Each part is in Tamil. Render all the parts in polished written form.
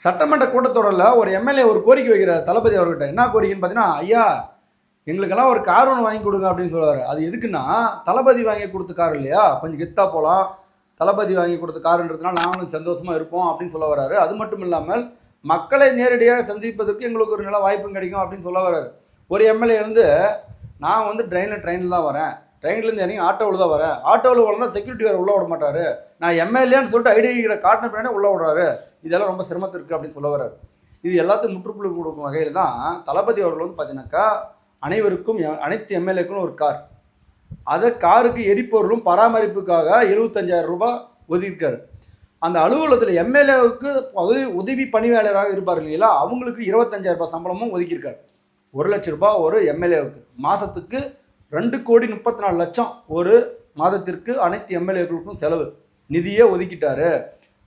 சட்டமன்ற கூட்டத்தொடரில் ஒரு எம்எல்ஏ ஒரு கோரிக்கை வைக்கிறார் தளபதி அவர்கிட்ட. என்ன கோரிக்கைன்னு பார்த்தீங்கன்னா, ஐயா எங்களுக்கெல்லாம் ஒரு கார் ஒன்று வாங்கி கொடுங்க அப்படின்னு சொல்லுவார். அது எதுக்குன்னா, தளபதி வாங்கி கொடுத்த கார் இல்லையா, கொஞ்சம் கெத்தாக போகலாம், தளபதி வாங்கி கொடுத்த காருன்றதுனால நாங்களும் சந்தோஷமாக இருப்போம் அப்படின்னு சொல்ல வர்றாரு. அது மட்டும் இல்லாமல் மக்களை நேரடியாக சந்திப்பதற்கு எங்களுக்கு ஒரு நல்ல வாய்ப்பும் கிடைக்கும் அப்படின்னு சொல்ல வர்றாரு. ஒரு எம்எல்ஏ வந்து நான் வந்து ட்ரெயினில் தான் வரேன், ட்ரெயின்லேருந்து இறங்கி ஆட்டோவில் தான் வரேன், ஆட்டோவில் வரலாம் செக்யூரிட்டி வேறு உள்ளே விட மாட்டார், நான் எம்எல்ஏன்னு சொல்லிட்டு ஐடி கார்டை காட்டின பின்னாடி உள்ளே விடுறாரு, இதெல்லாம் ரொம்ப சிரமத்தில் இருக்குது அப்படின்னு சொல்ல வர்றாரு. இது எல்லாத்தையும் முற்றுப்புள்ளி கொடுக்கும் வகையில் தான் தளபதி அவர்கள் வந்து பார்த்தீங்கன்னாக்கா அனைவருக்கும் அனைத்து எம்எல்ஏக்களும் ஒரு கார், அதை காருக்கு எரிபொருளும் பராமரிப்புக்காக 75,000 ரூபாய் ஒதுக்கியிருக்காரு. அந்த அலுவலகத்தில் எம்எல்ஏவுக்கு உதவி பணியாளராக இருப்பார் இல்லைங்களா, அவங்களுக்கு 25,000 ரூபாய் சம்பளமும் ஒதுக்கியிருக்காரு. 1 லட்ச ரூபாய் ஒரு எம்எல்ஏவுக்கு, மாதத்துக்கு 2,34,00,000 ஒரு மாதத்திற்கு அனைத்து எம்எல்ஏக்களுக்கும் செலவு நிதியே ஒதுக்கிட்டாரு.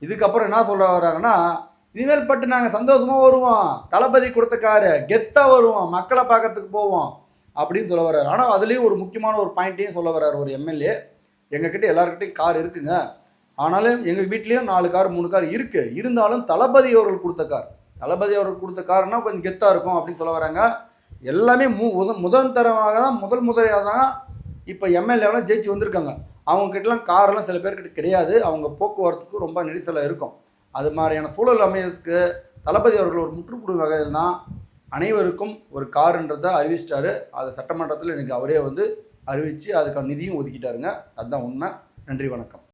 இதுக்கப்புறம் என்ன சொல்ல வர்றாங்கன்னா, இனிமேல் பட்டு நாங்கள் சந்தோஷமாக வருவோம், தளபதி கொடுத்த காரு கெத்தாக வருவோம், மக்களை பார்க்கறதுக்கு போவோம் அப்படின்னு சொல்ல வர்றாரு. ஆனால் அதுலேயும் ஒரு முக்கியமான ஒரு பாயிண்ட்டையும் சொல்ல வர்றாரு ஒரு எம்எல்ஏ. எங்ககிட்ட எல்லாருக்கிட்டையும் கார் இருக்குங்க, ஆனாலும் எங்கள் வீட்லேயும் 4 கார் 3 கார் இருக்குது, இருந்தாலும் தளபதி அவர்கள் கொடுத்த கார், தளபதி அவர்கள் கொடுத்த கார்னால் கொஞ்சம் கெத்தாக இருக்கும் அப்படின்னு சொல்ல வராங்க. எல்லாமே முதல் தரமாக தான் முதலையாக தான் இப்போ எம்எல்ஏவெலாம் ஜெயிச்சு வந்திருக்காங்க. அவங்கக்கிட்டலாம் காரெல்லாம் சில பேர்கிட்ட கிடையாது, அவங்க போக்குவரத்துக்கு ரொம்ப நெரிசலாக இருக்கும். அது மாதிரியான சூழல் அமையறதுக்கு தளபதி அவர்கள் ஒரு முற்றுப்புள்ளி வகையில் தான் அனைவருக்கும் ஒரு காருன்றதை அறிவிச்சிட்டாரு. அதை சட்டமன்றத்தில் எனக்கு அவரே வந்து அறிவித்து அதுக்கான நிதியும் ஒதுக்கிட்டாருங்க. அதுதான் உண்மை. நன்றி, வணக்கம்.